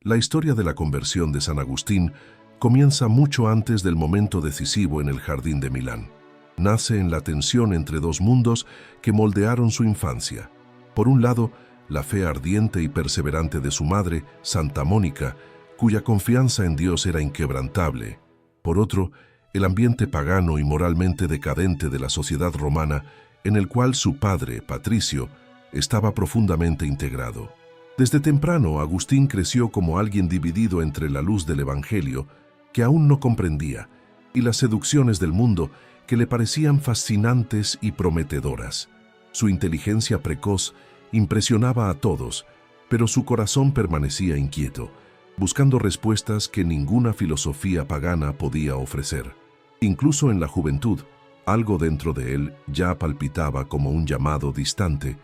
La historia de la conversión de San Agustín comienza mucho antes del momento decisivo en el jardín de Milán. Nace en la tensión entre dos mundos que moldearon su infancia. Por un lado, la fe ardiente y perseverante de su madre, Santa Mónica, cuya confianza en Dios era inquebrantable. Por otro, el ambiente pagano y moralmente decadente de la sociedad romana, en el cual su padre, Patricio, estaba profundamente integrado. Desde temprano, Agustín creció como alguien dividido entre la luz del Evangelio, que aún no comprendía, y las seducciones del mundo, que le parecían fascinantes y prometedoras. Su inteligencia precoz impresionaba a todos, pero su corazón permanecía inquieto, buscando respuestas que ninguna filosofía pagana podía ofrecer. Incluso en la juventud, algo dentro de él ya palpitaba como un llamado distante,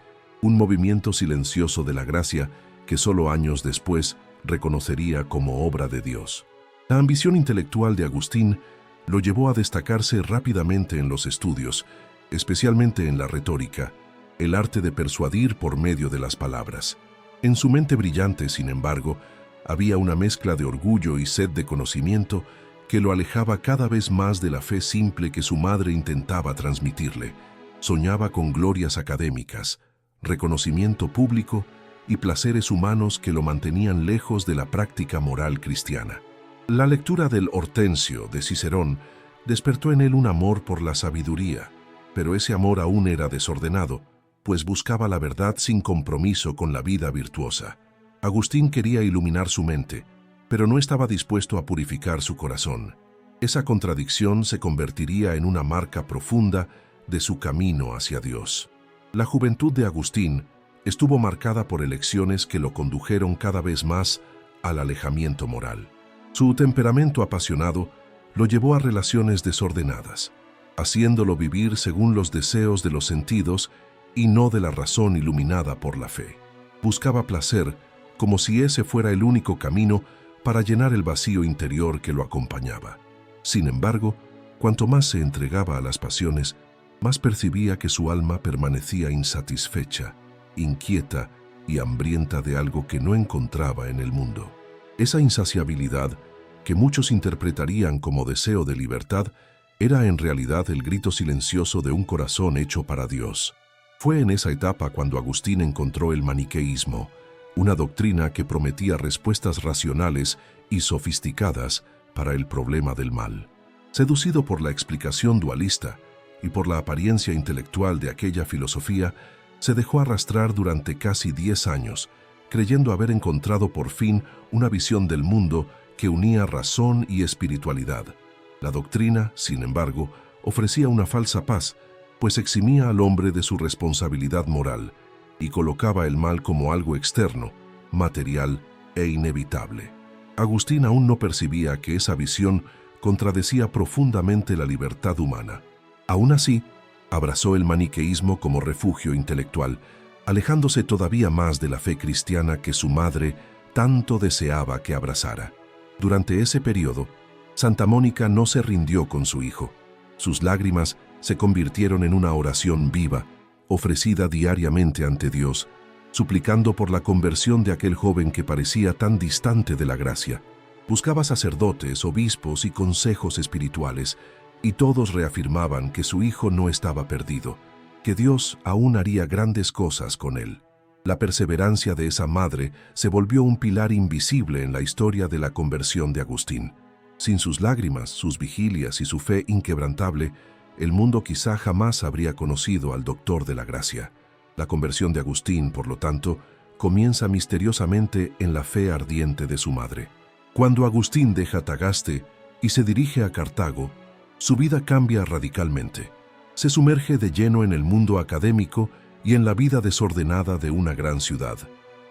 un movimiento silencioso de la gracia que solo años después reconocería como obra de Dios. La ambición intelectual de Agustín lo llevó a destacarse rápidamente en los estudios, especialmente en la retórica, el arte de persuadir por medio de las palabras. En su mente brillante, sin embargo, había una mezcla de orgullo y sed de conocimiento que lo alejaba cada vez más de la fe simple que su madre intentaba transmitirle. Soñaba con glorias académicas, reconocimiento público y placeres humanos que lo mantenían lejos de la práctica moral cristiana. La lectura del Hortensio de Cicerón despertó en él un amor por la sabiduría, pero ese amor aún era desordenado, pues buscaba la verdad sin compromiso con la vida virtuosa. Agustín quería iluminar su mente, pero no estaba dispuesto a purificar su corazón. Esa contradicción se convertiría en una marca profunda de su camino hacia Dios. La juventud de Agustín estuvo marcada por elecciones que lo condujeron cada vez más al alejamiento moral. Su temperamento apasionado lo llevó a relaciones desordenadas, haciéndolo vivir según los deseos de los sentidos y no de la razón iluminada por la fe. Buscaba placer como si ese fuera el único camino para llenar el vacío interior que lo acompañaba. Sin embargo, cuanto más se entregaba a las pasiones, más percibía que su alma permanecía insatisfecha, inquieta y hambrienta de algo que no encontraba en el mundo. Esa insaciabilidad, que muchos interpretarían como deseo de libertad, era en realidad el grito silencioso de un corazón hecho para Dios. Fue en esa etapa cuando Agustín encontró el maniqueísmo, una doctrina que prometía respuestas racionales y sofisticadas para el problema del mal. Seducido por la explicación dualista y por la apariencia intelectual de aquella filosofía, se dejó arrastrar durante casi 10 años, creyendo haber encontrado por fin una visión del mundo que unía razón y espiritualidad. La doctrina, sin embargo, ofrecía una falsa paz, pues eximía al hombre de su responsabilidad moral y colocaba el mal como algo externo, material e inevitable. Agustín aún no percibía que esa visión contradecía profundamente la libertad humana. Aún así, abrazó el maniqueísmo como refugio intelectual, alejándose todavía más de la fe cristiana que su madre tanto deseaba que abrazara. Durante ese periodo, Santa Mónica no se rindió con su hijo. Sus lágrimas se convirtieron en una oración viva, ofrecida diariamente ante Dios, suplicando por la conversión de aquel joven que parecía tan distante de la gracia. Buscaba sacerdotes, obispos y consejos espirituales, y todos reafirmaban que su hijo no estaba perdido, que Dios aún haría grandes cosas con él. La perseverancia de esa madre se volvió un pilar invisible en la historia de la conversión de Agustín. Sin sus lágrimas, sus vigilias y su fe inquebrantable, el mundo quizá jamás habría conocido al doctor de la gracia. La conversión de Agustín, por lo tanto, comienza misteriosamente en la fe ardiente de su madre. Cuando Agustín deja Tagaste y se dirige a Cartago, su vida cambia radicalmente. Se sumerge de lleno en el mundo académico y en la vida desordenada de una gran ciudad.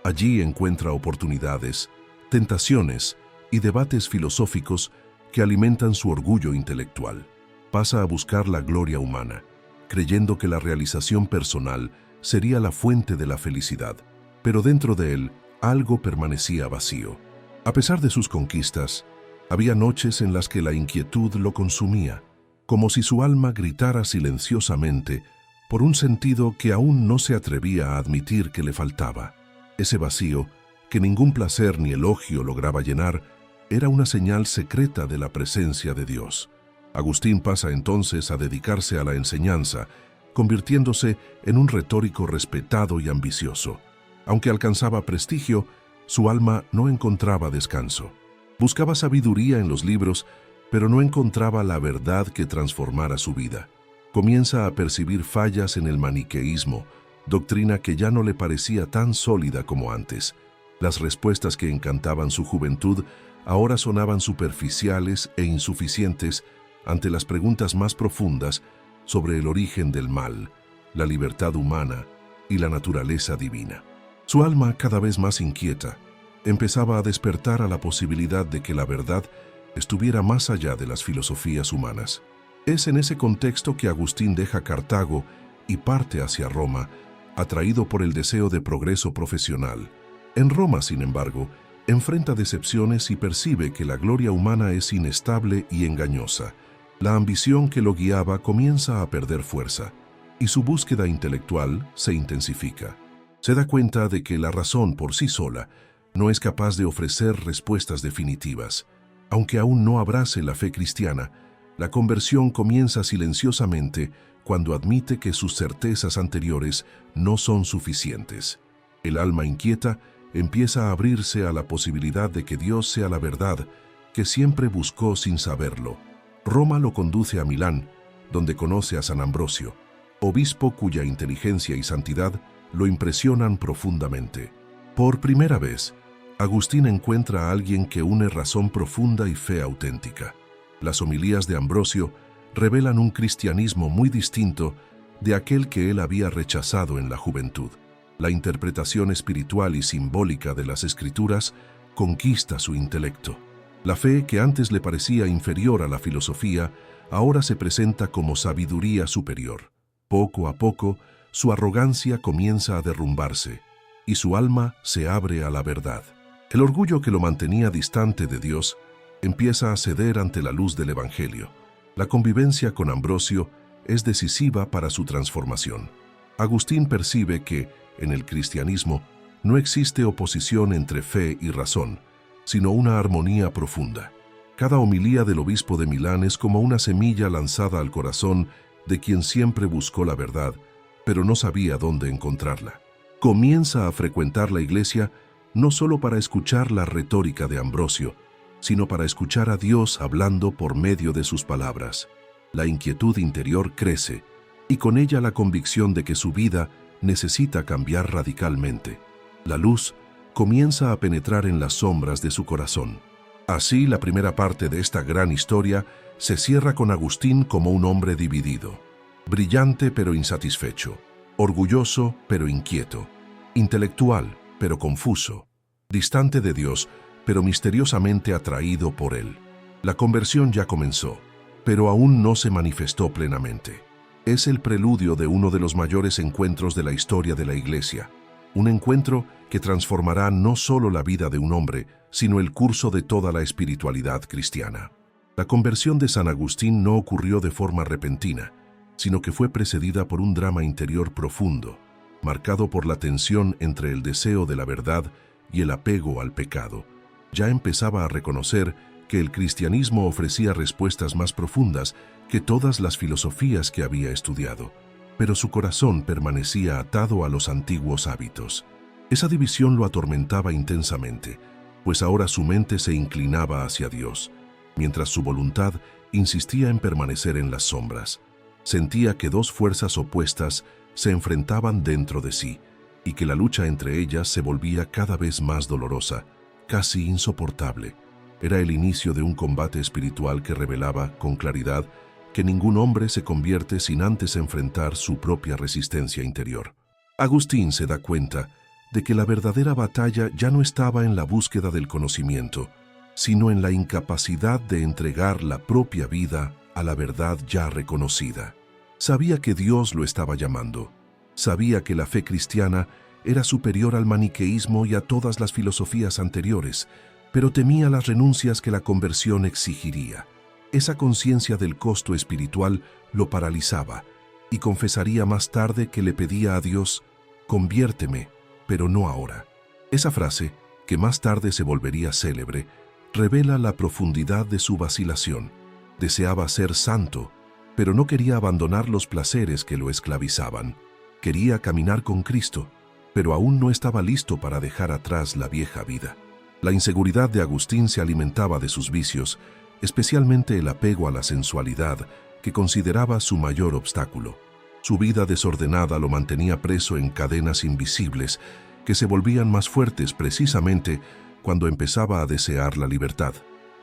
Allí encuentra oportunidades, tentaciones y debates filosóficos que alimentan su orgullo intelectual. Pasa a buscar la gloria humana, creyendo que la realización personal sería la fuente de la felicidad, pero dentro de él algo permanecía vacío. A pesar de sus conquistas, había noches en las que la inquietud lo consumía, como si su alma gritara silenciosamente por un sentido que aún no se atrevía a admitir que le faltaba. Ese vacío que ningún placer ni elogio lograba llenar, era una señal secreta de la presencia de Dios. Agustín pasa entonces a dedicarse a la enseñanza, convirtiéndose en un retórico respetado y ambicioso. Aunque alcanzaba prestigio, su alma no encontraba descanso. Buscaba sabiduría en los libros, pero no encontraba la verdad que transformara su vida. Comienza a percibir fallas en el maniqueísmo, doctrina que ya no le parecía tan sólida como antes. Las respuestas que encantaban su juventud ahora sonaban superficiales e insuficientes ante las preguntas más profundas sobre el origen del mal, la libertad humana y la naturaleza divina. Su alma, cada vez más inquieta, empezaba a despertar a la posibilidad de que la verdad estuviera más allá de las filosofías humanas. Es en ese contexto que Agustín deja Cartago y parte hacia Roma, atraído por el deseo de progreso profesional. En Roma, sin embargo, enfrenta decepciones y percibe que la gloria humana es inestable y engañosa. La ambición que lo guiaba comienza a perder fuerza, y su búsqueda intelectual se intensifica. Se da cuenta de que la razón por sí sola no es capaz de ofrecer respuestas definitivas. Aunque aún no abrace la fe cristiana, la conversión comienza silenciosamente cuando admite que sus certezas anteriores no son suficientes. El alma inquieta empieza a abrirse a la posibilidad de que Dios sea la verdad que siempre buscó sin saberlo. Roma lo conduce a Milán, donde conoce a San Ambrosio, obispo cuya inteligencia y santidad lo impresionan profundamente. Por primera vez, Agustín encuentra a alguien que une razón profunda y fe auténtica. Las homilías de Ambrosio revelan un cristianismo muy distinto de aquel que él había rechazado en la juventud. La interpretación espiritual y simbólica de las Escrituras conquista su intelecto. La fe, que antes le parecía inferior a la filosofía, ahora se presenta como sabiduría superior. Poco a poco, su arrogancia comienza a derrumbarse y su alma se abre a la verdad. El orgullo que lo mantenía distante de Dios empieza a ceder ante la luz del Evangelio. La convivencia con Ambrosio es decisiva para su transformación. Agustín percibe que, en el cristianismo, no existe oposición entre fe y razón, sino una armonía profunda. Cada homilía del obispo de Milán es como una semilla lanzada al corazón de quien siempre buscó la verdad, pero no sabía dónde encontrarla. Comienza a frecuentar la iglesia no solo para escuchar la retórica de Ambrosio, sino para escuchar a Dios hablando por medio de sus palabras. La inquietud interior crece, y con ella la convicción de que su vida necesita cambiar radicalmente. La luz comienza a penetrar en las sombras de su corazón. Así, la primera parte de esta gran historia se cierra con Agustín como un hombre dividido, brillante pero insatisfecho, orgulloso pero inquieto, intelectual pero confuso, distante de Dios pero misteriosamente atraído por Él. La conversión ya comenzó, pero aún no se manifestó plenamente. Es el preludio de uno de los mayores encuentros de la historia de la Iglesia, un encuentro que transformará no solo la vida de un hombre, sino el curso de toda la espiritualidad cristiana. La conversión de San Agustín no ocurrió de forma repentina, sino que fue precedida por un drama interior profundo, marcado por la tensión entre el deseo de la verdad y el apego al pecado. Ya empezaba a reconocer que el cristianismo ofrecía respuestas más profundas que todas las filosofías que había estudiado, pero su corazón permanecía atado a los antiguos hábitos. Esa división lo atormentaba intensamente, pues ahora su mente se inclinaba hacia Dios, mientras su voluntad insistía en permanecer en las sombras. Sentía que dos fuerzas opuestas se enfrentaban dentro de sí, y que la lucha entre ellas se volvía cada vez más dolorosa, casi insoportable. Era el inicio de un combate espiritual que revelaba, con claridad, que ningún hombre se convierte sin antes enfrentar su propia resistencia interior. Agustín se da cuenta de que la verdadera batalla ya no estaba en la búsqueda del conocimiento, sino en la incapacidad de entregar la propia vida a la verdad ya reconocida. Sabía que Dios lo estaba llamando. Sabía que la fe cristiana era superior al maniqueísmo y a todas las filosofías anteriores, pero temía las renuncias que la conversión exigiría. Esa conciencia del costo espiritual lo paralizaba, y confesaría más tarde que le pedía a Dios: «Conviérteme, pero no ahora». Esa frase, que más tarde se volvería célebre, revela la profundidad de su vacilación. Deseaba ser santo, pero no quería abandonar los placeres que lo esclavizaban. Quería caminar con Cristo, pero aún no estaba listo para dejar atrás la vieja vida. La inseguridad de Agustín se alimentaba de sus vicios, especialmente el apego a la sensualidad, que consideraba su mayor obstáculo. Su vida desordenada lo mantenía preso en cadenas invisibles, que se volvían más fuertes precisamente cuando empezaba a desear la libertad.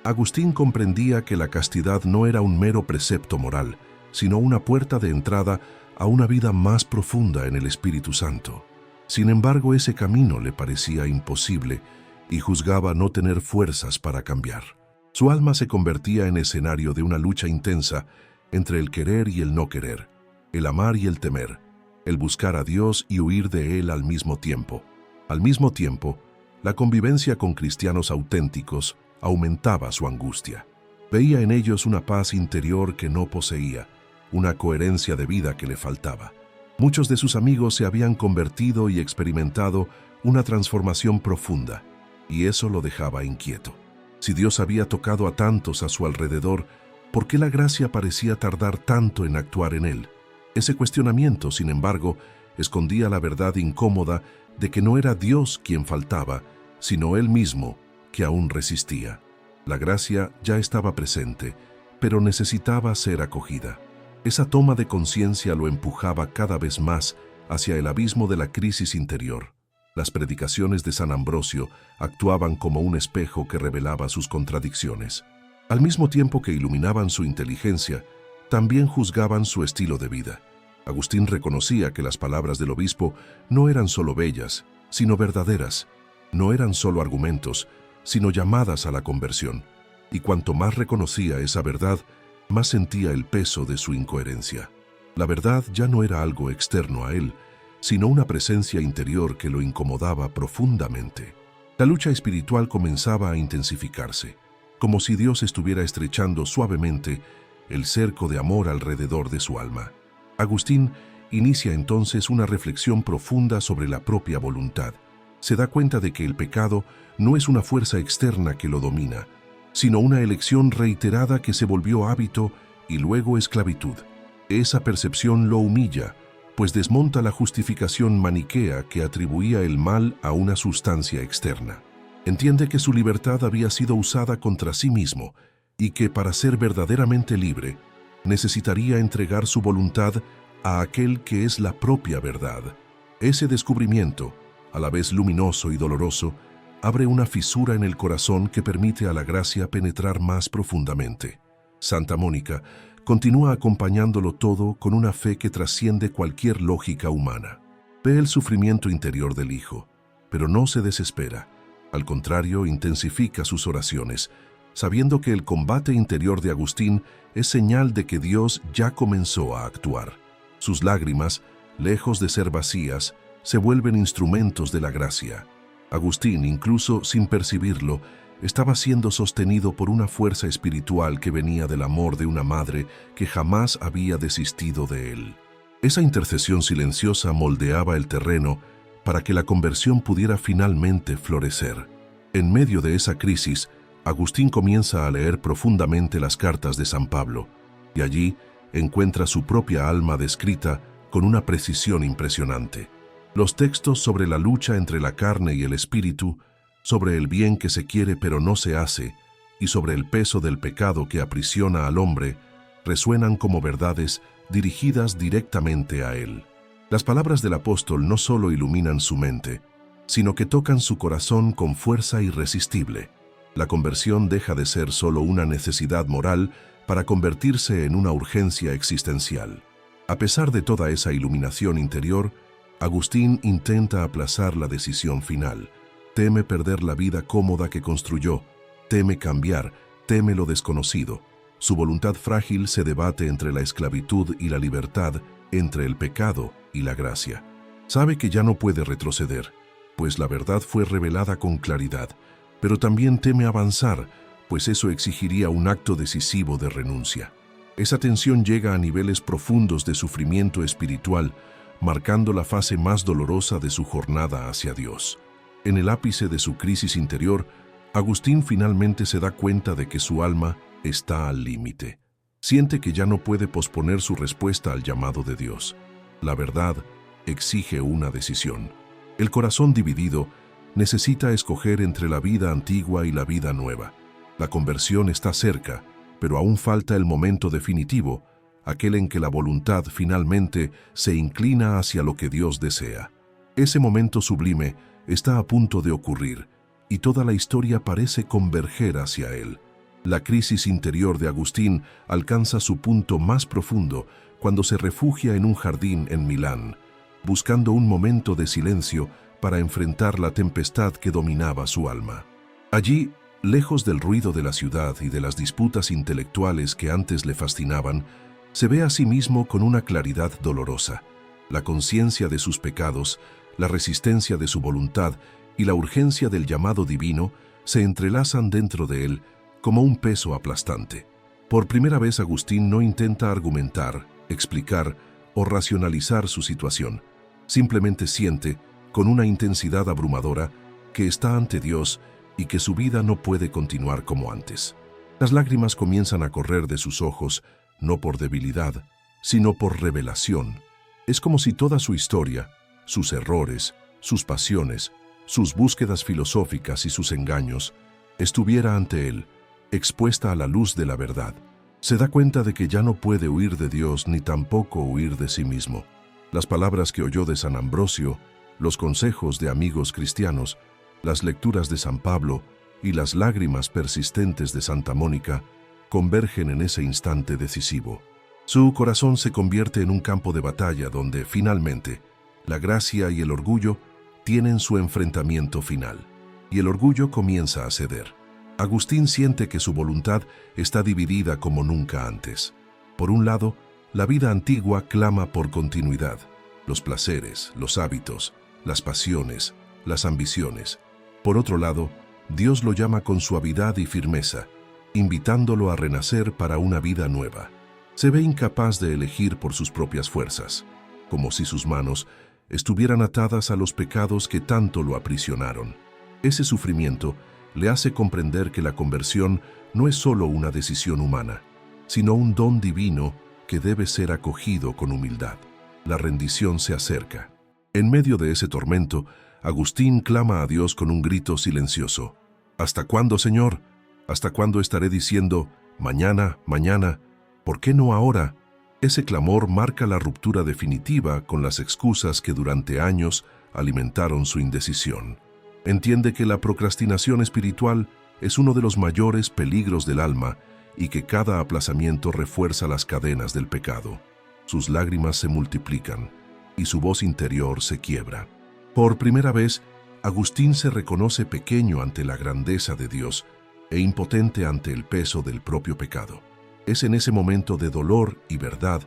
Agustín comprendía que la castidad no era un mero precepto moral, sino una puerta de entrada a una vida más profunda en el Espíritu Santo. Sin embargo, ese camino le parecía imposible y juzgaba no tener fuerzas para cambiar. Su alma se convertía en escenario de una lucha intensa entre el querer y el no querer, el amar y el temer, el buscar a Dios y huir de Él al mismo tiempo. Al mismo tiempo, la convivencia con cristianos auténticos aumentaba su angustia. Veía en ellos una paz interior que no poseía, una coherencia de vida que le faltaba. Muchos de sus amigos se habían convertido y experimentado una transformación profunda, y eso lo dejaba inquieto. Si Dios había tocado a tantos a su alrededor, ¿por qué la gracia parecía tardar tanto en actuar en él? Ese cuestionamiento, sin embargo, escondía la verdad incómoda de que no era Dios quien faltaba, sino él mismo, que aún resistía. La gracia ya estaba presente, pero necesitaba ser acogida. Esa toma de conciencia lo empujaba cada vez más hacia el abismo de la crisis interior. Las predicaciones de San Ambrosio actuaban como un espejo que revelaba sus contradicciones. Al mismo tiempo que iluminaban su inteligencia, también juzgaban su estilo de vida. Agustín reconocía que las palabras del obispo no eran solo bellas, sino verdaderas. No eran solo argumentos, sino llamadas a la conversión. Y cuanto más reconocía esa verdad, más sentía el peso de su incoherencia. La verdad ya no era algo externo a él, sino una presencia interior que lo incomodaba profundamente. La lucha espiritual comenzaba a intensificarse, como si Dios estuviera estrechando suavemente el cerco de amor alrededor de su alma. Agustín inicia entonces una reflexión profunda sobre la propia voluntad. Se da cuenta de que el pecado no es una fuerza externa que lo domina, sino una elección reiterada que se volvió hábito y luego esclavitud. Esa percepción lo humilla, pues desmonta la justificación maniquea que atribuía el mal a una sustancia externa. Entiende que su libertad había sido usada contra sí mismo y que para ser verdaderamente libre, necesitaría entregar su voluntad a aquel que es la propia verdad. Ese descubrimiento, a la vez luminoso y doloroso, abre una fisura en el corazón que permite a la gracia penetrar más profundamente. Santa Mónica continúa acompañándolo todo con una fe que trasciende cualquier lógica humana. Ve el sufrimiento interior del Hijo, pero no se desespera. Al contrario, intensifica sus oraciones, sabiendo que el combate interior de Agustín es señal de que Dios ya comenzó a actuar. Sus lágrimas, lejos de ser vacías, se vuelven instrumentos de la gracia. Agustín, incluso sin percibirlo, estaba siendo sostenido por una fuerza espiritual que venía del amor de una madre que jamás había desistido de él. Esa intercesión silenciosa moldeaba el terreno para que la conversión pudiera finalmente florecer. En medio de esa crisis, Agustín comienza a leer profundamente las cartas de San Pablo, y allí encuentra su propia alma descrita con una precisión impresionante. Los textos sobre la lucha entre la carne y el espíritu, sobre el bien que se quiere pero no se hace, y sobre el peso del pecado que aprisiona al hombre, resuenan como verdades dirigidas directamente a él. Las palabras del apóstol no solo iluminan su mente, sino que tocan su corazón con fuerza irresistible. La conversión deja de ser solo una necesidad moral para convertirse en una urgencia existencial. A pesar de toda esa iluminación interior, Agustín intenta aplazar la decisión final. Teme perder la vida cómoda que construyó, teme cambiar, teme lo desconocido. Su voluntad frágil se debate entre la esclavitud y la libertad, entre el pecado y la gracia. Sabe que ya no puede retroceder, pues la verdad fue revelada con claridad, pero también teme avanzar, pues eso exigiría un acto decisivo de renuncia. Esa tensión llega a niveles profundos de sufrimiento espiritual, marcando la fase más dolorosa de su jornada hacia Dios. En el ápice de su crisis interior, Agustín finalmente se da cuenta de que su alma está al límite. Siente que ya no puede posponer su respuesta al llamado de Dios. La verdad exige una decisión. El corazón dividido necesita escoger entre la vida antigua y la vida nueva. La conversión está cerca, pero aún falta el momento definitivo, aquel en que la voluntad finalmente se inclina hacia lo que Dios desea. Ese momento sublime está a punto de ocurrir, y toda la historia parece converger hacia él. La crisis interior de Agustín alcanza su punto más profundo cuando se refugia en un jardín en Milán, buscando un momento de silencio para enfrentar la tempestad que dominaba su alma. Allí, lejos del ruido de la ciudad y de las disputas intelectuales que antes le fascinaban, se ve a sí mismo con una claridad dolorosa. La conciencia de sus pecados, la resistencia de su voluntad y la urgencia del llamado divino se entrelazan dentro de él como un peso aplastante. Por primera vez Agustín no intenta argumentar, explicar o racionalizar su situación. Simplemente siente, con una intensidad abrumadora, que está ante Dios y que su vida no puede continuar como antes. Las lágrimas comienzan a correr de sus ojos, no por debilidad, sino por revelación. Es como si toda su historia, sus errores, sus pasiones, sus búsquedas filosóficas y sus engaños, estuviera ante él, expuesta a la luz de la verdad. Se da cuenta de que ya no puede huir de Dios ni tampoco huir de sí mismo. Las palabras que oyó de San Ambrosio, los consejos de amigos cristianos, las lecturas de San Pablo y las lágrimas persistentes de Santa Mónica convergen en ese instante decisivo. Su corazón se convierte en un campo de batalla donde, finalmente, la gracia y el orgullo tienen su enfrentamiento final, y el orgullo comienza a ceder. Agustín siente que su voluntad está dividida como nunca antes. Por un lado, la vida antigua clama por continuidad, los placeres, los hábitos, las pasiones, las ambiciones. Por otro lado, Dios lo llama con suavidad y firmeza, invitándolo a renacer para una vida nueva. Se ve incapaz de elegir por sus propias fuerzas, como si sus manos estuvieran atadas a los pecados que tanto lo aprisionaron. Ese sufrimiento le hace comprender que la conversión no es solo una decisión humana, sino un don divino que debe ser acogido con humildad. La rendición se acerca. En medio de ese tormento, Agustín clama a Dios con un grito silencioso. ¿Hasta cuándo, Señor? ¿Hasta cuándo estaré diciendo, mañana, mañana? ¿Por qué no ahora? Ese clamor marca la ruptura definitiva con las excusas que durante años alimentaron su indecisión. Entiende que la procrastinación espiritual es uno de los mayores peligros del alma y que cada aplazamiento refuerza las cadenas del pecado. Sus lágrimas se multiplican y su voz interior se quiebra. Por primera vez, Agustín se reconoce pequeño ante la grandeza de Dios e impotente ante el peso del propio pecado. Es en ese momento de dolor y verdad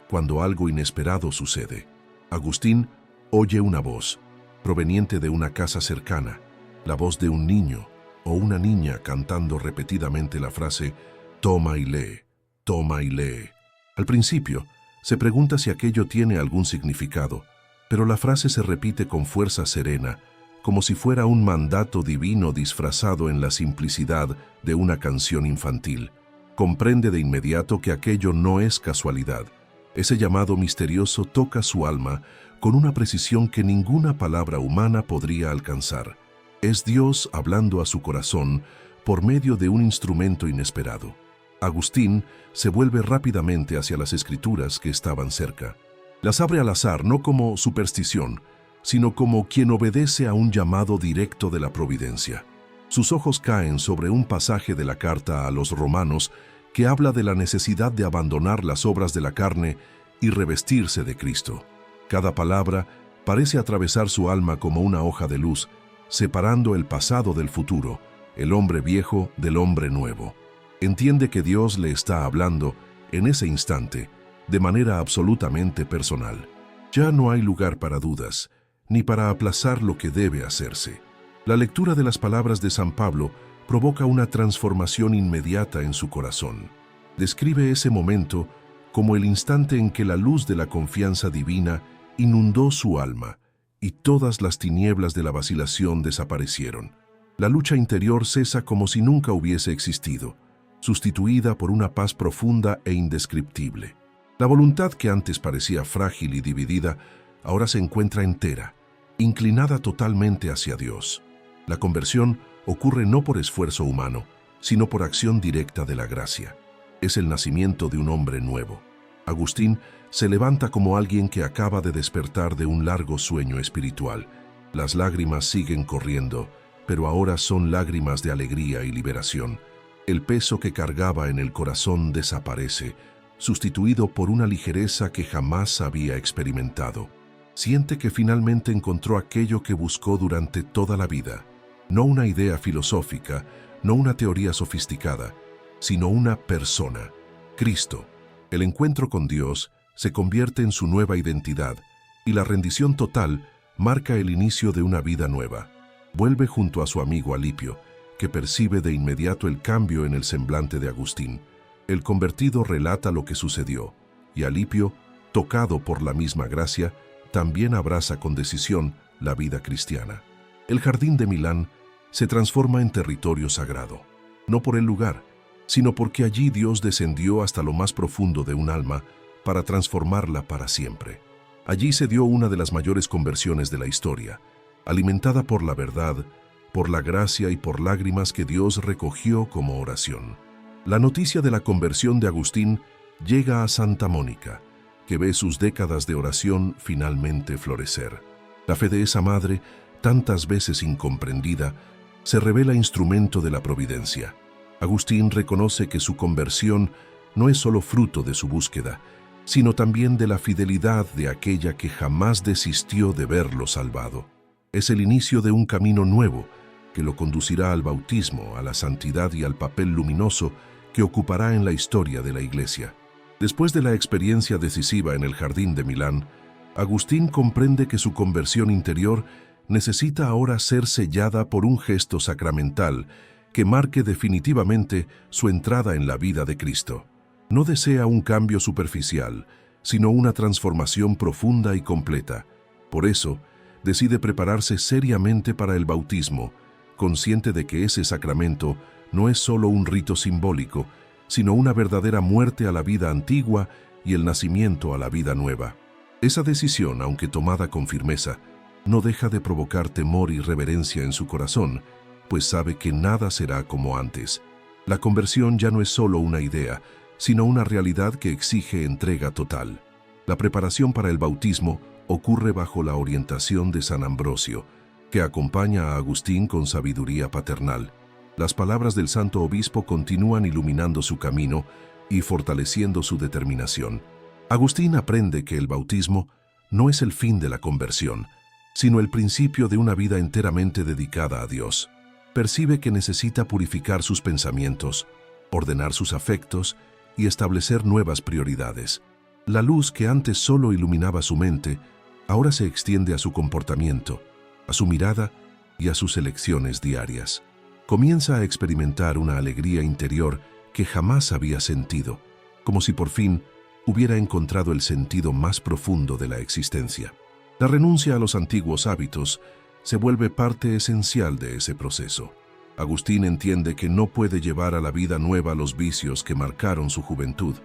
cuando algo inesperado sucede. Agustín oye una voz, proveniente de una casa cercana, la voz de un niño o una niña cantando repetidamente la frase «Toma y lee, toma y lee». Al principio, se pregunta si aquello tiene algún significado, pero la frase se repite con fuerza serena, como si fuera un mandato divino disfrazado en la simplicidad de una canción infantil. Comprende de inmediato que aquello no es casualidad. Ese llamado misterioso toca su alma con una precisión que ninguna palabra humana podría alcanzar. Es Dios hablando a su corazón por medio de un instrumento inesperado. Agustín se vuelve rápidamente hacia las escrituras que estaban cerca. Las abre al azar, no como superstición, sino como quien obedece a un llamado directo de la providencia. Sus ojos caen sobre un pasaje de la carta a los romanos que habla de la necesidad de abandonar las obras de la carne y revestirse de Cristo. Cada palabra parece atravesar su alma como una hoja de luz, separando el pasado del futuro, el hombre viejo del hombre nuevo. Entiende que Dios le está hablando en ese instante, de manera absolutamente personal. Ya no hay lugar para dudas, ni para aplazar lo que debe hacerse. La lectura de las palabras de San Pablo provoca una transformación inmediata en su corazón. Describe ese momento como el instante en que la luz de la confianza divina inundó su alma y todas las tinieblas de la vacilación desaparecieron. La lucha interior cesa como si nunca hubiese existido, sustituida por una paz profunda e indescriptible. La voluntad que antes parecía frágil y dividida, ahora se encuentra entera, inclinada totalmente hacia Dios. La conversión ocurre no por esfuerzo humano, sino por acción directa de la gracia. Es el nacimiento de un hombre nuevo. Agustín se levanta como alguien que acaba de despertar de un largo sueño espiritual. Las lágrimas siguen corriendo, pero ahora son lágrimas de alegría y liberación. El peso que cargaba en el corazón desaparece, sustituido por una ligereza que jamás había experimentado. Siente que finalmente encontró aquello que buscó durante toda la vida. No una idea filosófica, no una teoría sofisticada, sino una persona, Cristo. El encuentro con Dios se convierte en su nueva identidad y la rendición total marca el inicio de una vida nueva. Vuelve junto a su amigo Alipio, que percibe de inmediato el cambio en el semblante de Agustín. El convertido relata lo que sucedió, y Alipio, tocado por la misma gracia, también abraza con decisión la vida cristiana. El jardín de Milán se transforma en territorio sagrado, no por el lugar, sino porque allí Dios descendió hasta lo más profundo de un alma para transformarla para siempre. Allí se dio una de las mayores conversiones de la historia, alimentada por la verdad, por la gracia y por lágrimas que Dios recogió como oración. La noticia de la conversión de Agustín llega a Santa Mónica, que ve sus décadas de oración finalmente florecer. La fe de esa madre, tantas veces incomprendida, se revela instrumento de la providencia. Agustín reconoce que su conversión no es solo fruto de su búsqueda, sino también de la fidelidad de aquella que jamás desistió de verlo salvado. Es el inicio de un camino nuevo que lo conducirá al bautismo, a la santidad y al papel luminoso que ocupará en la historia de la Iglesia. Después de la experiencia decisiva en el Jardín de Milán, Agustín comprende que su conversión interior necesita ahora ser sellada por un gesto sacramental que marque definitivamente su entrada en la vida de Cristo. No desea un cambio superficial, sino una transformación profunda y completa. Por eso, decide prepararse seriamente para el bautismo, consciente de que ese sacramento no es solo un rito simbólico, sino una verdadera muerte a la vida antigua y el nacimiento a la vida nueva. Esa decisión, aunque tomada con firmeza, no deja de provocar temor y reverencia en su corazón, pues sabe que nada será como antes. La conversión ya no es solo una idea, sino una realidad que exige entrega total. La preparación para el bautismo ocurre bajo la orientación de San Ambrosio, que acompaña a Agustín con sabiduría paternal. Las palabras del santo obispo continúan iluminando su camino y fortaleciendo su determinación. Agustín aprende que el bautismo no es el fin de la conversión, sino el principio de una vida enteramente dedicada a Dios. Percibe que necesita purificar sus pensamientos, ordenar sus afectos y establecer nuevas prioridades. La luz que antes solo iluminaba su mente, ahora se extiende a su comportamiento, a su mirada y a sus elecciones diarias. Comienza a experimentar una alegría interior que jamás había sentido, como si por fin hubiera encontrado el sentido más profundo de la existencia. La renuncia a los antiguos hábitos se vuelve parte esencial de ese proceso. Agustín entiende que no puede llevar a la vida nueva los vicios que marcaron su juventud.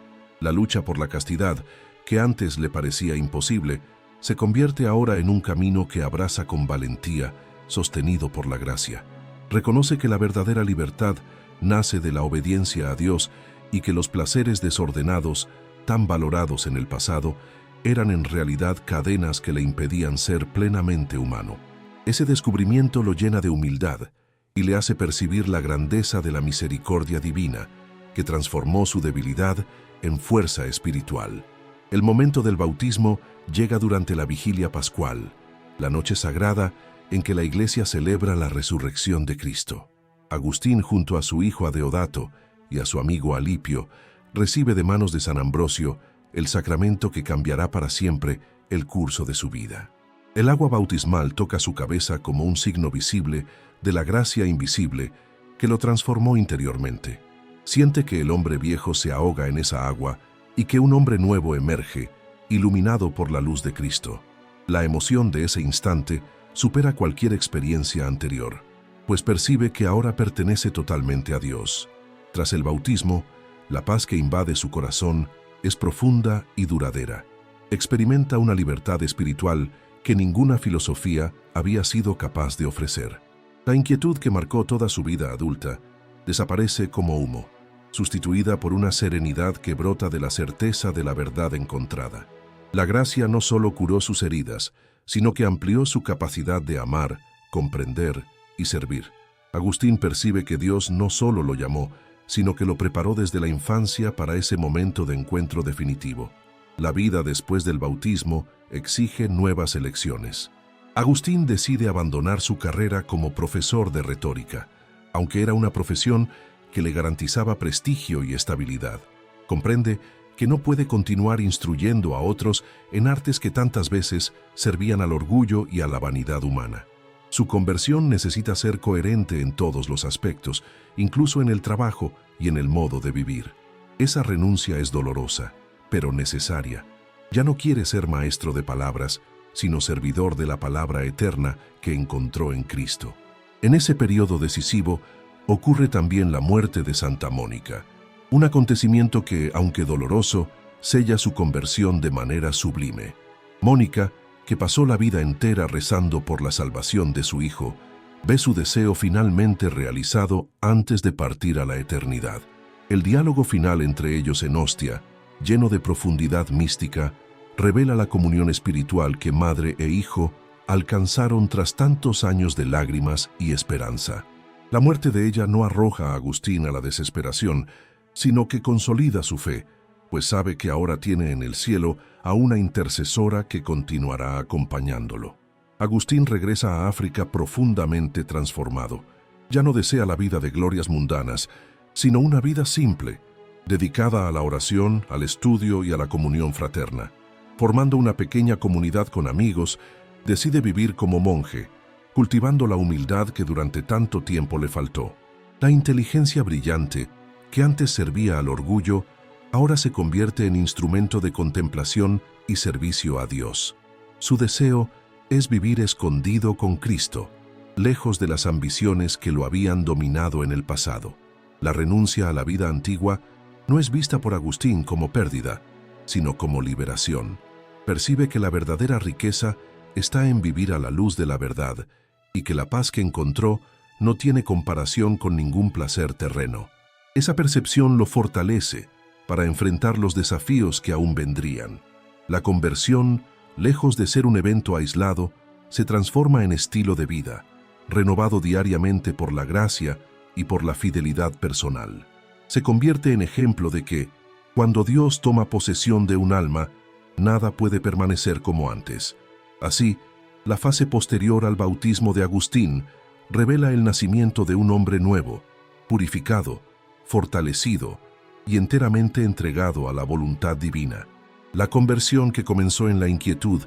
La lucha por la castidad, que antes le parecía imposible, se convierte ahora en un camino que abraza con valentía, sostenido por la gracia. Reconoce que la verdadera libertad nace de la obediencia a Dios y que los placeres desordenados, tan valorados en el pasado, eran en realidad cadenas que le impedían ser plenamente humano. Ese descubrimiento lo llena de humildad y le hace percibir la grandeza de la misericordia divina, que transformó su debilidad en fuerza espiritual. El momento del bautismo llega durante la vigilia pascual, la noche sagrada en que la Iglesia celebra la resurrección de Cristo. Agustín, junto a su hijo Adeodato y a su amigo Alipio, recibe de manos de San Ambrosio el sacramento que cambiará para siempre el curso de su vida. El agua bautismal toca su cabeza como un signo visible de la gracia invisible que lo transformó interiormente. Siente que el hombre viejo se ahoga en esa agua y que un hombre nuevo emerge, iluminado por la luz de Cristo. La emoción de ese instante supera cualquier experiencia anterior, pues percibe que ahora pertenece totalmente a Dios. Tras el bautismo, la paz que invade su corazón es profunda y duradera. Experimenta una libertad espiritual que ninguna filosofía había sido capaz de ofrecer. La inquietud que marcó toda su vida adulta desaparece como humo, sustituida por una serenidad que brota de la certeza de la verdad encontrada. La gracia no solo curó sus heridas, sino que amplió su capacidad de amar, comprender y servir. Agustín percibe que Dios no solo lo llamó, sino que lo preparó desde la infancia para ese momento de encuentro definitivo. La vida después del bautismo exige nuevas elecciones. Agustín decide abandonar su carrera como profesor de retórica, aunque era una profesión que le garantizaba prestigio y estabilidad. Comprende que no puede continuar instruyendo a otros en artes que tantas veces servían al orgullo y a la vanidad humana. Su conversión necesita ser coherente en todos los aspectos, incluso en el trabajo y en el modo de vivir. Esa renuncia es dolorosa, pero necesaria. Ya no quiere ser maestro de palabras, sino servidor de la palabra eterna que encontró en Cristo. En ese periodo decisivo ocurre también la muerte de Santa Mónica, un acontecimiento que, aunque doloroso, sella su conversión de manera sublime. Mónica, que pasó la vida entera rezando por la salvación de su hijo, ve su deseo finalmente realizado antes de partir a la eternidad. El diálogo final entre ellos en hostia, lleno de profundidad mística, revela la comunión espiritual que madre e hijo alcanzaron tras tantos años de lágrimas y esperanza. La muerte de ella no arroja a Agustín a la desesperación, sino que consolida su fe, pues sabe que ahora tiene en el cielo a una intercesora que continuará acompañándolo. Agustín regresa a África profundamente transformado. Ya no desea la vida de glorias mundanas, sino una vida simple, dedicada a la oración, al estudio y a la comunión fraterna. Formando una pequeña comunidad con amigos, decide vivir como monje, cultivando la humildad que durante tanto tiempo le faltó. La inteligencia brillante, que antes servía al orgullo, ahora se convierte en instrumento de contemplación y servicio a Dios. Su deseo es vivir escondido con Cristo, lejos de las ambiciones que lo habían dominado en el pasado. La renuncia a la vida antigua no es vista por Agustín como pérdida, sino como liberación. Percibe que la verdadera riqueza está en vivir a la luz de la verdad y que la paz que encontró no tiene comparación con ningún placer terreno. Esa percepción lo fortalece para enfrentar los desafíos que aún vendrían. La conversión, lejos de ser un evento aislado, se transforma en estilo de vida, renovado diariamente por la gracia y por la fidelidad personal. Se convierte en ejemplo de que, cuando Dios toma posesión de un alma, nada puede permanecer como antes. Así, la fase posterior al bautismo de Agustín revela el nacimiento de un hombre nuevo, purificado, fortalecido y enteramente entregado a la voluntad divina. La conversión que comenzó en la inquietud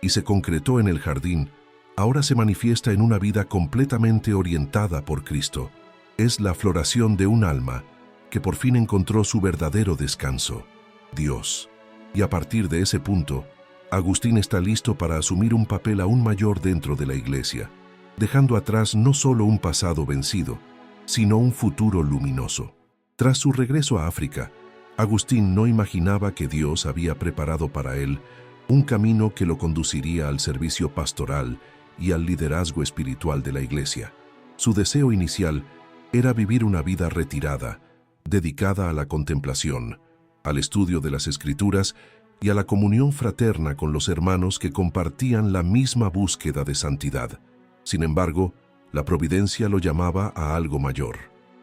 y se concretó en el jardín, ahora se manifiesta en una vida completamente orientada por Cristo. Es la floración de un alma que por fin encontró su verdadero descanso, Dios. Y a partir de ese punto, Agustín está listo para asumir un papel aún mayor dentro de la Iglesia, dejando atrás no solo un pasado vencido, sino un futuro luminoso. Tras su regreso a África, Agustín no imaginaba que Dios había preparado para él un camino que lo conduciría al servicio pastoral y al liderazgo espiritual de la Iglesia. Su deseo inicial era vivir una vida retirada, dedicada a la contemplación, al estudio de las Escrituras y a la comunión fraterna con los hermanos que compartían la misma búsqueda de santidad. Sin embargo, la providencia lo llamaba a algo mayor.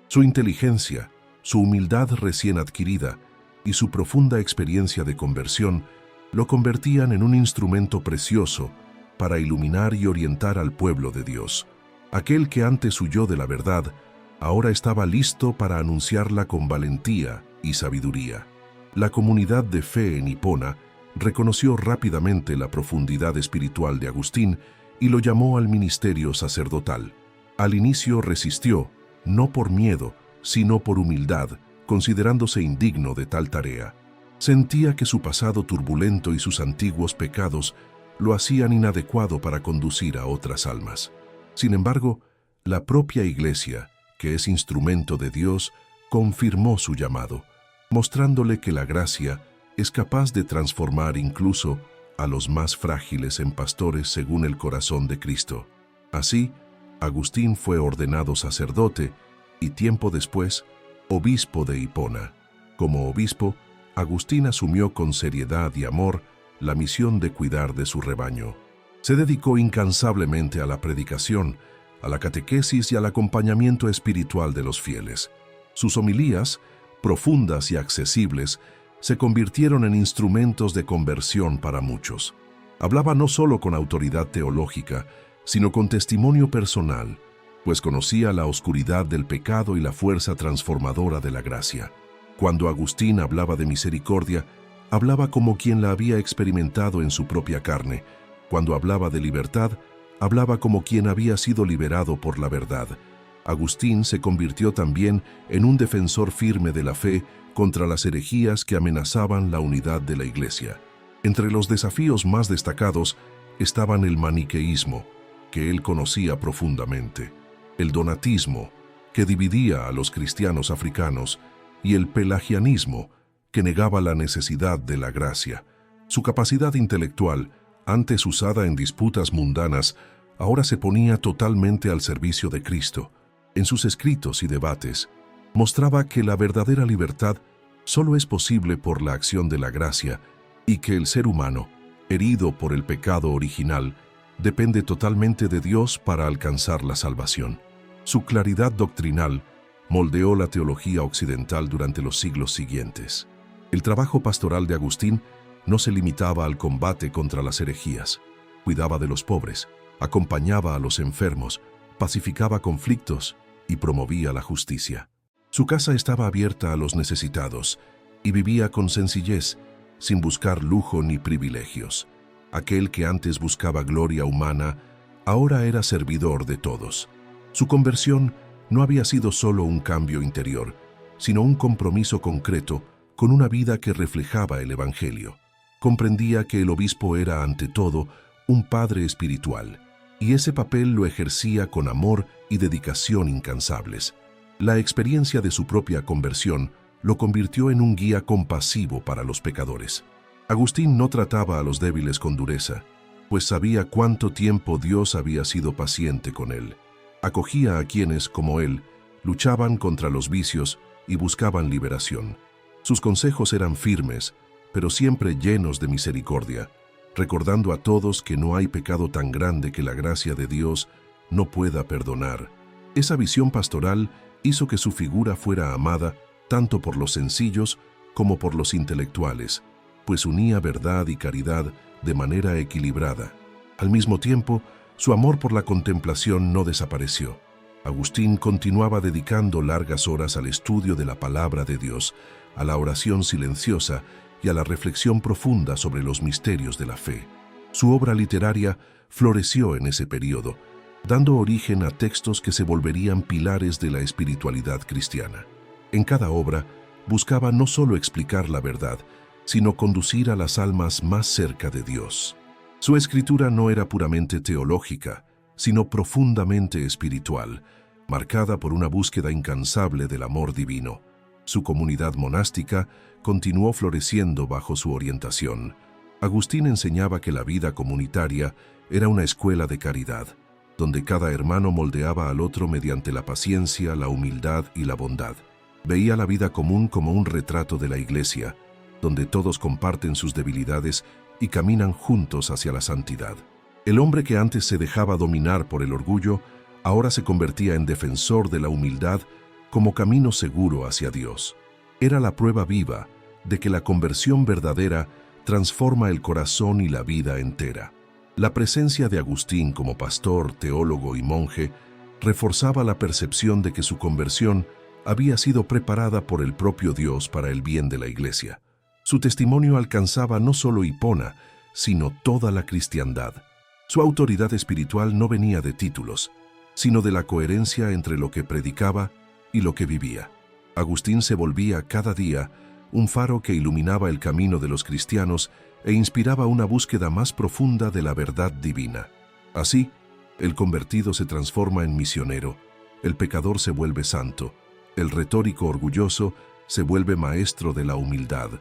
Su inteligencia, su humildad recién adquirida y su profunda experiencia de conversión lo convertían en un instrumento precioso para iluminar y orientar al pueblo de Dios. Aquel que antes huyó de la verdad, ahora estaba listo para anunciarla con valentía y sabiduría. La comunidad de fe en Hipona reconoció rápidamente la profundidad espiritual de Agustín y lo llamó al ministerio sacerdotal. Al inicio resistió, no por miedo, sino por humildad, considerándose indigno de tal tarea. Sentía que su pasado turbulento y sus antiguos pecados lo hacían inadecuado para conducir a otras almas. Sin embargo, la propia Iglesia, que es instrumento de Dios, confirmó su llamado, mostrándole que la gracia es capaz de transformar incluso a los más frágiles en pastores según el corazón de Cristo. Así, Agustín fue ordenado sacerdote y tiempo después, obispo de Hipona. Como obispo, Agustín asumió con seriedad y amor la misión de cuidar de su rebaño. Se dedicó incansablemente a la predicación, a la catequesis y al acompañamiento espiritual de los fieles. Sus homilías, profundas y accesibles, se convirtieron en instrumentos de conversión para muchos. Hablaba no solo con autoridad teológica, sino con testimonio personal, pues conocía la oscuridad del pecado y la fuerza transformadora de la gracia. Cuando Agustín hablaba de misericordia, hablaba como quien la había experimentado en su propia carne. Cuando hablaba de libertad, hablaba como quien había sido liberado por la verdad. Agustín se convirtió también en un defensor firme de la fe contra las herejías que amenazaban la unidad de la Iglesia. Entre los desafíos más destacados estaban el maniqueísmo, que él conocía profundamente, el donatismo, que dividía a los cristianos africanos, y el pelagianismo, que negaba la necesidad de la gracia. Su capacidad intelectual, antes usada en disputas mundanas, ahora se ponía totalmente al servicio de Cristo. En sus escritos y debates, mostraba que la verdadera libertad solo es posible por la acción de la gracia y que el ser humano, herido por el pecado original, depende totalmente de Dios para alcanzar la salvación. Su claridad doctrinal moldeó la teología occidental durante los siglos siguientes. El trabajo pastoral de Agustín no se limitaba al combate contra las herejías. Cuidaba de los pobres, acompañaba a los enfermos, pacificaba conflictos y promovía la justicia. Su casa estaba abierta a los necesitados y vivía con sencillez, sin buscar lujo ni privilegios. Aquel que antes buscaba gloria humana, ahora era servidor de todos. Su conversión no había sido solo un cambio interior, sino un compromiso concreto con una vida que reflejaba el Evangelio. Comprendía que el obispo era, ante todo, un padre espiritual, y ese papel lo ejercía con amor y dedicación incansables. La experiencia de su propia conversión lo convirtió en un guía compasivo para los pecadores. Agustín no trataba a los débiles con dureza, pues sabía cuánto tiempo Dios había sido paciente con él. Acogía a quienes, como él, luchaban contra los vicios y buscaban liberación. Sus consejos eran firmes, pero siempre llenos de misericordia, recordando a todos que no hay pecado tan grande que la gracia de Dios no pueda perdonar. Esa visión pastoral hizo que su figura fuera amada tanto por los sencillos como por los intelectuales, pues unía verdad y caridad de manera equilibrada. Al mismo tiempo, su amor por la contemplación no desapareció. Agustín continuaba dedicando largas horas al estudio de la palabra de Dios, a la oración silenciosa y a la reflexión profunda sobre los misterios de la fe. Su obra literaria floreció en ese período, dando origen a textos que se volverían pilares de la espiritualidad cristiana. En cada obra, buscaba no solo explicar la verdad, sino conducir a las almas más cerca de Dios. Su escritura no era puramente teológica, sino profundamente espiritual, marcada por una búsqueda incansable del amor divino. Su comunidad monástica continuó floreciendo bajo su orientación. Agustín enseñaba que la vida comunitaria era una escuela de caridad, donde cada hermano moldeaba al otro mediante la paciencia, la humildad y la bondad. Veía la vida común como un retrato de la Iglesia, donde todos comparten sus debilidades y caminan juntos hacia la santidad. El hombre que antes se dejaba dominar por el orgullo, ahora se convertía en defensor de la humildad como camino seguro hacia Dios. Era la prueba viva de que la conversión verdadera transforma el corazón y la vida entera. La presencia de Agustín como pastor, teólogo y monje reforzaba la percepción de que su conversión había sido preparada por el propio Dios para el bien de la Iglesia. Su testimonio alcanzaba no solo Hipona, sino toda la cristiandad. Su autoridad espiritual no venía de títulos, sino de la coherencia entre lo que predicaba y lo que vivía. Agustín se volvía cada día un faro que iluminaba el camino de los cristianos e inspiraba una búsqueda más profunda de la verdad divina. Así, el convertido se transforma en misionero, el pecador se vuelve santo, el retórico orgulloso se vuelve maestro de la humildad.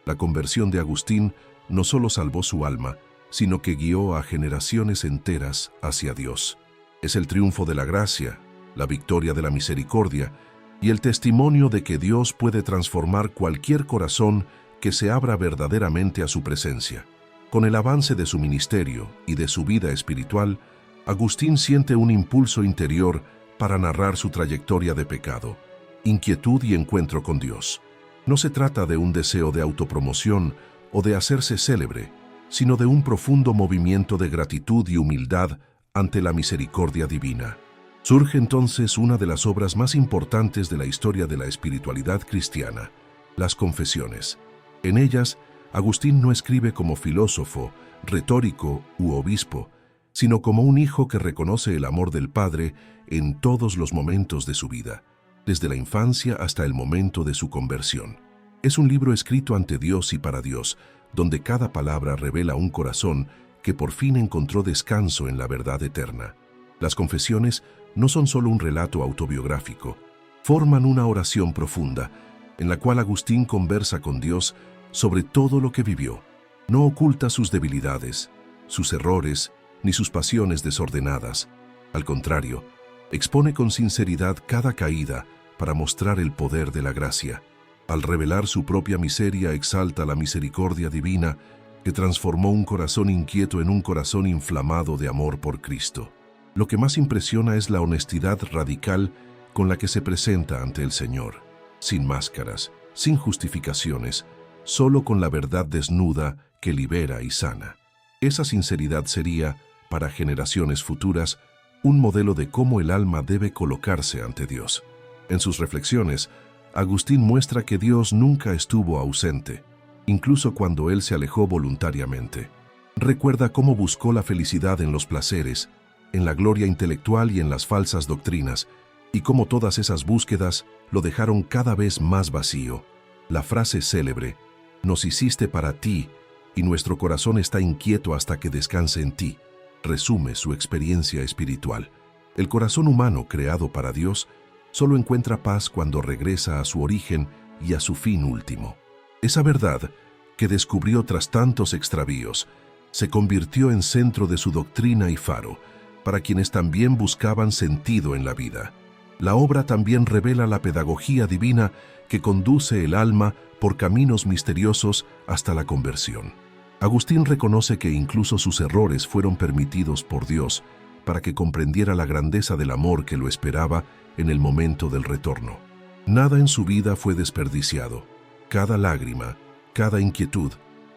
La conversión de Agustín no solo salvó su alma, sino que guió a generaciones enteras hacia Dios. Es el triunfo de la gracia, la victoria de la misericordia y el testimonio de que Dios puede transformar cualquier corazón que se abra verdaderamente a su presencia. Con el avance de su ministerio y de su vida espiritual, Agustín siente un impulso interior para narrar su trayectoria de pecado, inquietud y encuentro con Dios. No se trata de un deseo de autopromoción o de hacerse célebre, sino de un profundo movimiento de gratitud y humildad ante la misericordia divina. Surge entonces una de las obras más importantes de la historia de la espiritualidad cristiana, las Confesiones. En ellas, Agustín no escribe como filósofo, retórico u obispo, sino como un hijo que reconoce el amor del Padre en todos los momentos de su vida, desde la infancia hasta el momento de su conversión. Es un libro escrito ante Dios y para Dios, donde cada palabra revela un corazón que por fin encontró descanso en la verdad eterna. Las Confesiones no son solo un relato autobiográfico, forman una oración profunda, en la cual Agustín conversa con Dios sobre todo lo que vivió. No oculta sus debilidades, sus errores, ni sus pasiones desordenadas. Al contrario, expone con sinceridad cada caída para mostrar el poder de la gracia. Al revelar su propia miseria, exalta la misericordia divina que transformó un corazón inquieto en un corazón inflamado de amor por Cristo. Lo que más impresiona es la honestidad radical con la que se presenta ante el Señor, sin máscaras, sin justificaciones, solo con la verdad desnuda que libera y sana. Esa sinceridad sería, para generaciones futuras, un modelo de cómo el alma debe colocarse ante Dios. En sus reflexiones, Agustín muestra que Dios nunca estuvo ausente, incluso cuando él se alejó voluntariamente. Recuerda cómo buscó la felicidad en los placeres, en la gloria intelectual y en las falsas doctrinas, y cómo todas esas búsquedas lo dejaron cada vez más vacío. La frase célebre, «Nos hiciste para ti, y nuestro corazón está inquieto hasta que descanse en ti», resume su experiencia espiritual. El corazón humano creado para Dios solo encuentra paz cuando regresa a su origen y a su fin último. Esa verdad, que descubrió tras tantos extravíos, se convirtió en centro de su doctrina y faro, para quienes también buscaban sentido en la vida. La obra también revela la pedagogía divina que conduce el alma por caminos misteriosos hasta la conversión. Agustín reconoce que incluso sus errores fueron permitidos por Dios para que comprendiera la grandeza del amor que lo esperaba en el momento del retorno. Nada en su vida fue desperdiciado. Cada lágrima, cada inquietud,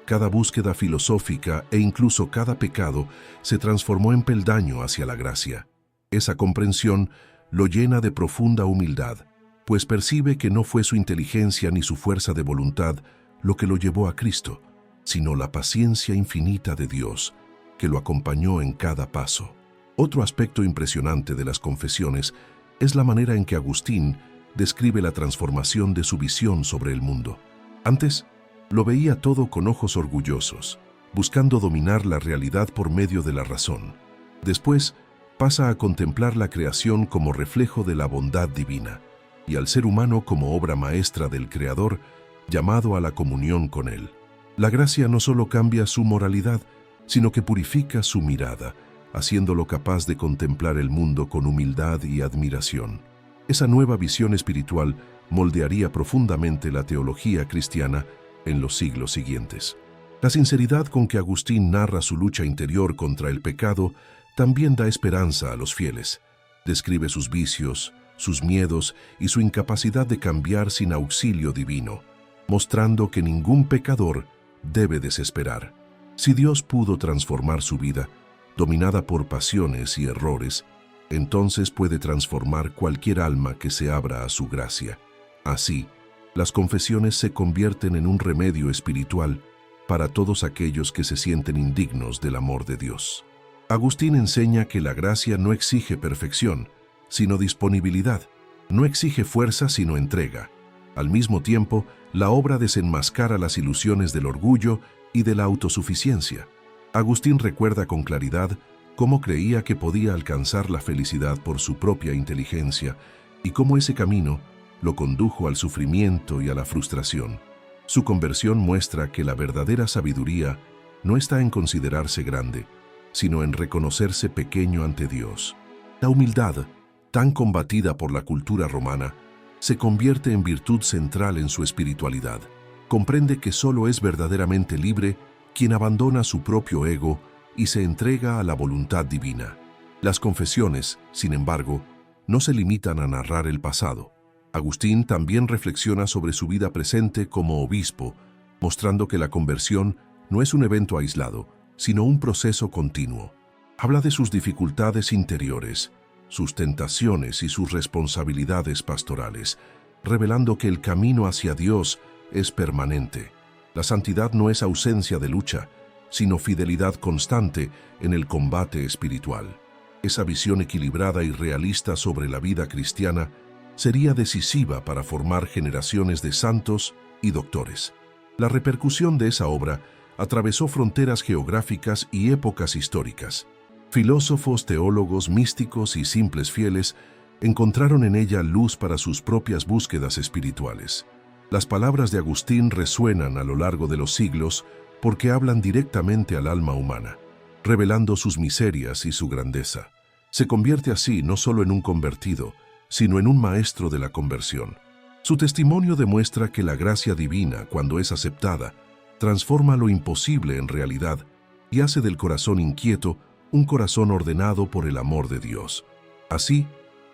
cada búsqueda filosófica e incluso cada pecado se transformó en peldaño hacia la gracia. Esa comprensión lo llena de profunda humildad, pues percibe que no fue su inteligencia ni su fuerza de voluntad lo que lo llevó a Cristo, sino la paciencia infinita de Dios, que lo acompañó en cada paso. Otro aspecto impresionante de las Confesiones es la manera en que Agustín describe la transformación de su visión sobre el mundo. Antes, lo veía todo con ojos orgullosos, buscando dominar la realidad por medio de la razón. Después, pasa a contemplar la creación como reflejo de la bondad divina, y al ser humano como obra maestra del Creador, llamado a la comunión con Él. La gracia no solo cambia su moralidad, sino que purifica su mirada, haciéndolo capaz de contemplar el mundo con humildad y admiración. Esa nueva visión espiritual moldearía profundamente la teología cristiana en los siglos siguientes. La sinceridad con que Agustín narra su lucha interior contra el pecado también da esperanza a los fieles. Describe sus vicios, sus miedos y su incapacidad de cambiar sin auxilio divino, mostrando que ningún pecador debe desesperar. Si Dios pudo transformar su vida, dominada por pasiones y errores, entonces puede transformar cualquier alma que se abra a su gracia. Así, las confesiones se convierten en un remedio espiritual para todos aquellos que se sienten indignos del amor de Dios. Agustín enseña que la gracia no exige perfección, sino disponibilidad, no exige fuerza, sino entrega. Al mismo tiempo, la obra desenmascara las ilusiones del orgullo y de la autosuficiencia. Agustín recuerda con claridad cómo creía que podía alcanzar la felicidad por su propia inteligencia y cómo ese camino lo condujo al sufrimiento y a la frustración. Su conversión muestra que la verdadera sabiduría no está en considerarse grande, sino en reconocerse pequeño ante Dios. La humildad, tan combatida por la cultura romana, se convierte en virtud central en su espiritualidad. Comprende que solo es verdaderamente libre quien abandona su propio ego y se entrega a la voluntad divina. Las confesiones, sin embargo, no se limitan a narrar el pasado. Agustín también reflexiona sobre su vida presente como obispo, mostrando que la conversión no es un evento aislado, sino un proceso continuo. Habla de sus dificultades interiores, sus tentaciones y sus responsabilidades pastorales, revelando que el camino hacia Dios es permanente. La santidad no es ausencia de lucha, sino fidelidad constante en el combate espiritual. Esa visión equilibrada y realista sobre la vida cristiana sería decisiva para formar generaciones de santos y doctores. La repercusión de esa obra atravesó fronteras geográficas y épocas históricas. Filósofos, teólogos, místicos y simples fieles encontraron en ella luz para sus propias búsquedas espirituales. Las palabras de Agustín resuenan a lo largo de los siglos porque hablan directamente al alma humana, revelando sus miserias y su grandeza. Se convierte así no solo en un convertido, sino en un maestro de la conversión. Su testimonio demuestra que la gracia divina, cuando es aceptada, transforma lo imposible en realidad y hace del corazón inquieto un corazón ordenado por el amor de Dios. Así,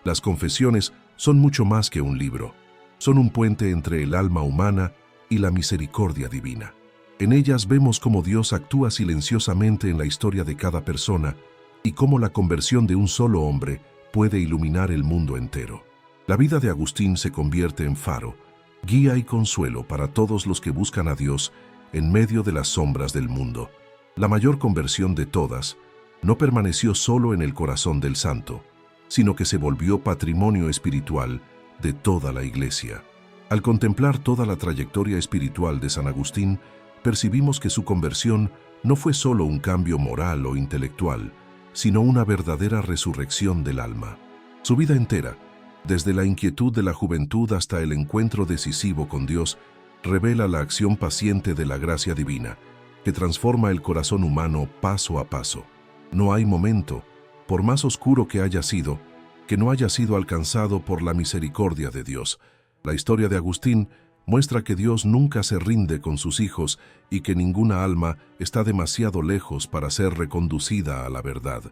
las confesiones son mucho más que un libro. Son un puente entre el alma humana y la misericordia divina. En ellas vemos cómo Dios actúa silenciosamente en la historia de cada persona y cómo la conversión de un solo hombre puede iluminar el mundo entero. La vida de Agustín se convierte en faro, guía y consuelo para todos los que buscan a Dios en medio de las sombras del mundo. La mayor conversión de todas no permaneció solo en el corazón del santo, sino que se volvió patrimonio espiritual de toda la Iglesia. Al contemplar toda la trayectoria espiritual de San Agustín, percibimos que su conversión no fue solo un cambio moral o intelectual, sino una verdadera resurrección del alma. Su vida entera, desde la inquietud de la juventud hasta el encuentro decisivo con Dios, revela la acción paciente de la gracia divina, que transforma el corazón humano paso a paso. No hay momento, por más oscuro que haya sido, que no haya sido alcanzado por la misericordia de Dios. La historia de Agustín muestra que Dios nunca se rinde con sus hijos y que ninguna alma está demasiado lejos para ser reconducida a la verdad.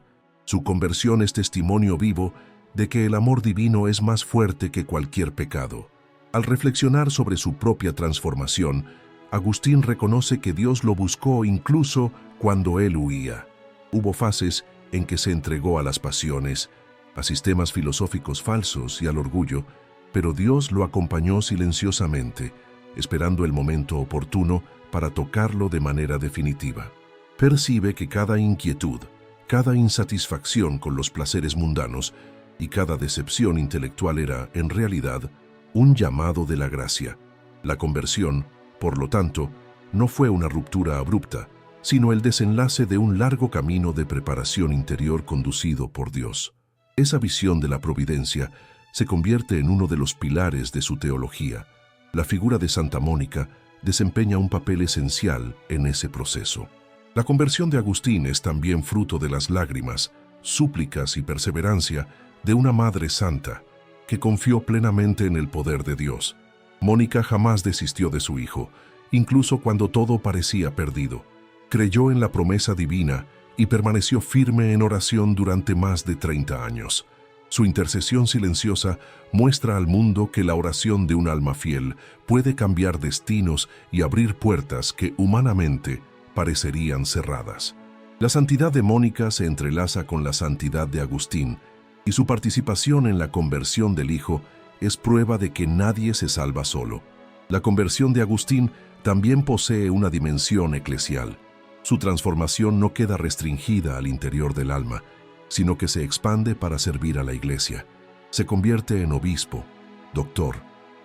Su conversión es testimonio vivo de que el amor divino es más fuerte que cualquier pecado. Al reflexionar sobre su propia transformación, Agustín reconoce que Dios lo buscó incluso cuando él huía. Hubo fases en que se entregó a las pasiones, a sistemas filosóficos falsos y al orgullo, pero Dios lo acompañó silenciosamente, esperando el momento oportuno para tocarlo de manera definitiva. Percibe que cada inquietud, cada insatisfacción con los placeres mundanos y cada decepción intelectual era, en realidad, un llamado de la gracia. La conversión, por lo tanto, no fue una ruptura abrupta, sino el desenlace de un largo camino de preparación interior conducido por Dios. Esa visión de la providencia se convierte en uno de los pilares de su teología. La figura de Santa Mónica desempeña un papel esencial en ese proceso. La conversión de Agustín es también fruto de las lágrimas, súplicas y perseverancia de una madre santa que confió plenamente en el poder de Dios. Mónica jamás desistió de su hijo, incluso cuando todo parecía perdido. Creyó en la promesa divina y permaneció firme en oración durante más de 30 años. Su intercesión silenciosa muestra al mundo que la oración de un alma fiel puede cambiar destinos y abrir puertas que humanamente parecerían cerradas. La santidad de Mónica se entrelaza con la santidad de Agustín, y su participación en la conversión del hijo es prueba de que nadie se salva solo. La conversión de Agustín también posee una dimensión eclesial. Su transformación no queda restringida al interior del alma, sino que se expande para servir a la Iglesia. Se convierte en obispo, doctor,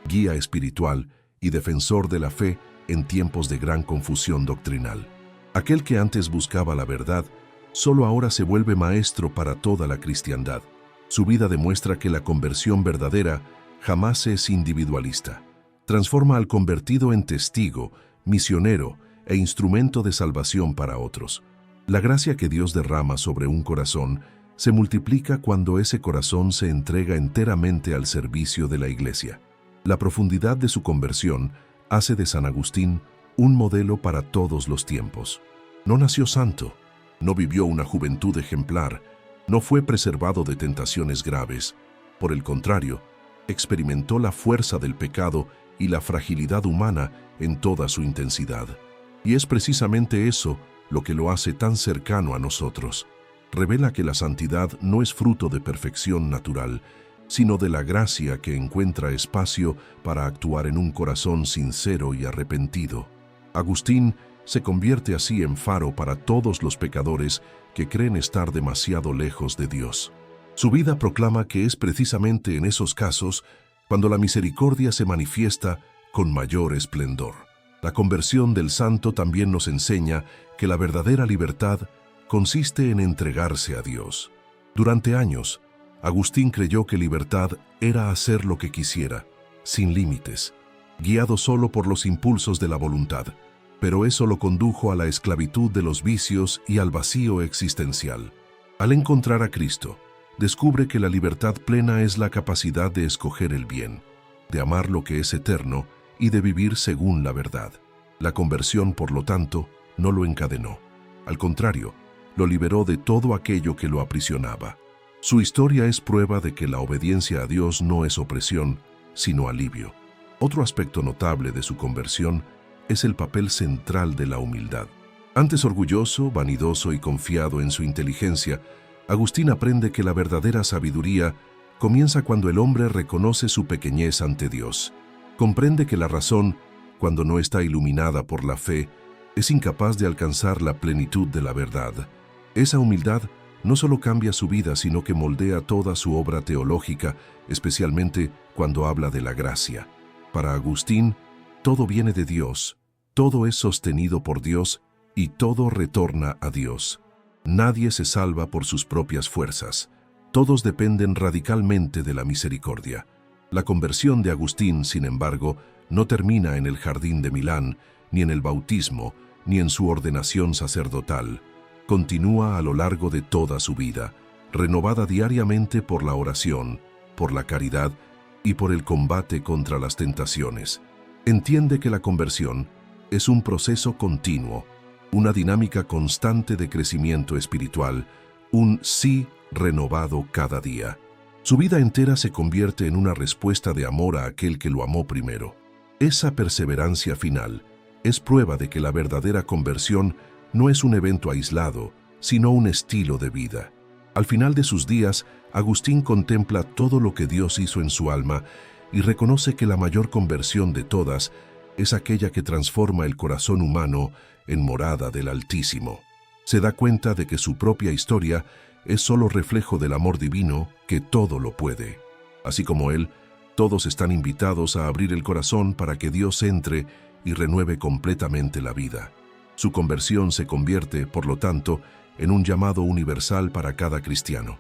guía espiritual y defensor de la fe en tiempos de gran confusión doctrinal. Aquel que antes buscaba la verdad, solo ahora se vuelve maestro para toda la cristiandad. Su vida demuestra que la conversión verdadera jamás es individualista. Transforma al convertido en testigo, misionero e instrumento de salvación para otros. La gracia que Dios derrama sobre un corazón se multiplica cuando ese corazón se entrega enteramente al servicio de la Iglesia. La profundidad de su conversión hace de San Agustín un modelo para todos los tiempos. No nació santo, no vivió una juventud ejemplar, no fue preservado de tentaciones graves. Por el contrario, experimentó la fuerza del pecado y la fragilidad humana en toda su intensidad. Y es precisamente eso lo que lo hace tan cercano a nosotros. Revela que la santidad no es fruto de perfección natural, sino de la gracia que encuentra espacio para actuar en un corazón sincero y arrepentido. Agustín se convierte así en faro para todos los pecadores que creen estar demasiado lejos de Dios. Su vida proclama que es precisamente en esos casos cuando la misericordia se manifiesta con mayor esplendor. La conversión del santo también nos enseña que la verdadera libertad consiste en entregarse a Dios. Durante años, Agustín creyó que libertad era hacer lo que quisiera, sin límites, guiado solo por los impulsos de la voluntad, pero eso lo condujo a la esclavitud de los vicios y al vacío existencial. Al encontrar a Cristo, descubre que la libertad plena es la capacidad de escoger el bien, de amar lo que es eterno y de vivir según la verdad. La conversión, por lo tanto, no lo encadenó. Al contrario, lo liberó de todo aquello que lo aprisionaba. Su historia es prueba de que la obediencia a Dios no es opresión, sino alivio. Otro aspecto notable de su conversión es el papel central de la humildad. Antes orgulloso, vanidoso y confiado en su inteligencia, Agustín aprende que la verdadera sabiduría comienza cuando el hombre reconoce su pequeñez ante Dios. Comprende que la razón, cuando no está iluminada por la fe, es incapaz de alcanzar la plenitud de la verdad. Esa humildad no solo cambia su vida, sino que moldea toda su obra teológica, especialmente cuando habla de la gracia. Para Agustín, todo viene de Dios, todo es sostenido por Dios y todo retorna a Dios. Nadie se salva por sus propias fuerzas. Todos dependen radicalmente de la misericordia. La conversión de Agustín, sin embargo, no termina en el Jardín de Milán, ni en el bautismo, ni en su ordenación sacerdotal. Continúa a lo largo de toda su vida, renovada diariamente por la oración, por la caridad y por el combate contra las tentaciones. Entiende que la conversión es un proceso continuo, una dinámica constante de crecimiento espiritual, un sí renovado cada día. Su vida entera se convierte en una respuesta de amor a aquel que lo amó primero. Esa perseverancia final es prueba de que la verdadera conversión no es un evento aislado, sino un estilo de vida. Al final de sus días, Agustín contempla todo lo que Dios hizo en su alma y reconoce que la mayor conversión de todas es aquella que transforma el corazón humano en morada del Altísimo. Se da cuenta de que su propia historia es solo reflejo del amor divino que todo lo puede. Así como él, todos están invitados a abrir el corazón para que Dios entre y renueve completamente la vida. Su conversión se convierte, por lo tanto, en un llamado universal para cada cristiano.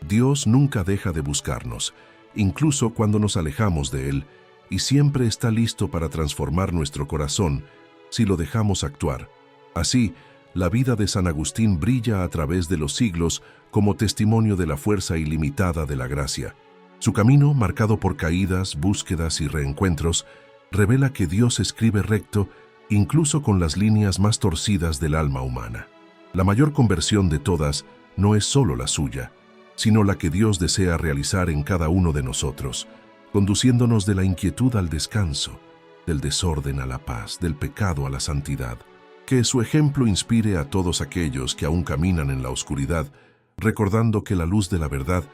Dios nunca deja de buscarnos, incluso cuando nos alejamos de Él, y siempre está listo para transformar nuestro corazón si lo dejamos actuar. Así, la vida de San Agustín brilla a través de los siglos como testimonio de la fuerza ilimitada de la gracia. Su camino, marcado por caídas, búsquedas y reencuentros, revela que Dios escribe recto incluso con las líneas más torcidas del alma humana. La mayor conversión de todas no es solo la suya, sino la que Dios desea realizar en cada uno de nosotros, conduciéndonos de la inquietud al descanso, del desorden a la paz, del pecado a la santidad. Que su ejemplo inspire a todos aquellos que aún caminan en la oscuridad, recordando que la luz de la verdad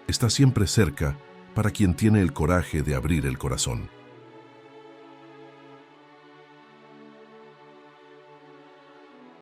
está siempre cerca para quien tiene el coraje de abrir el corazón.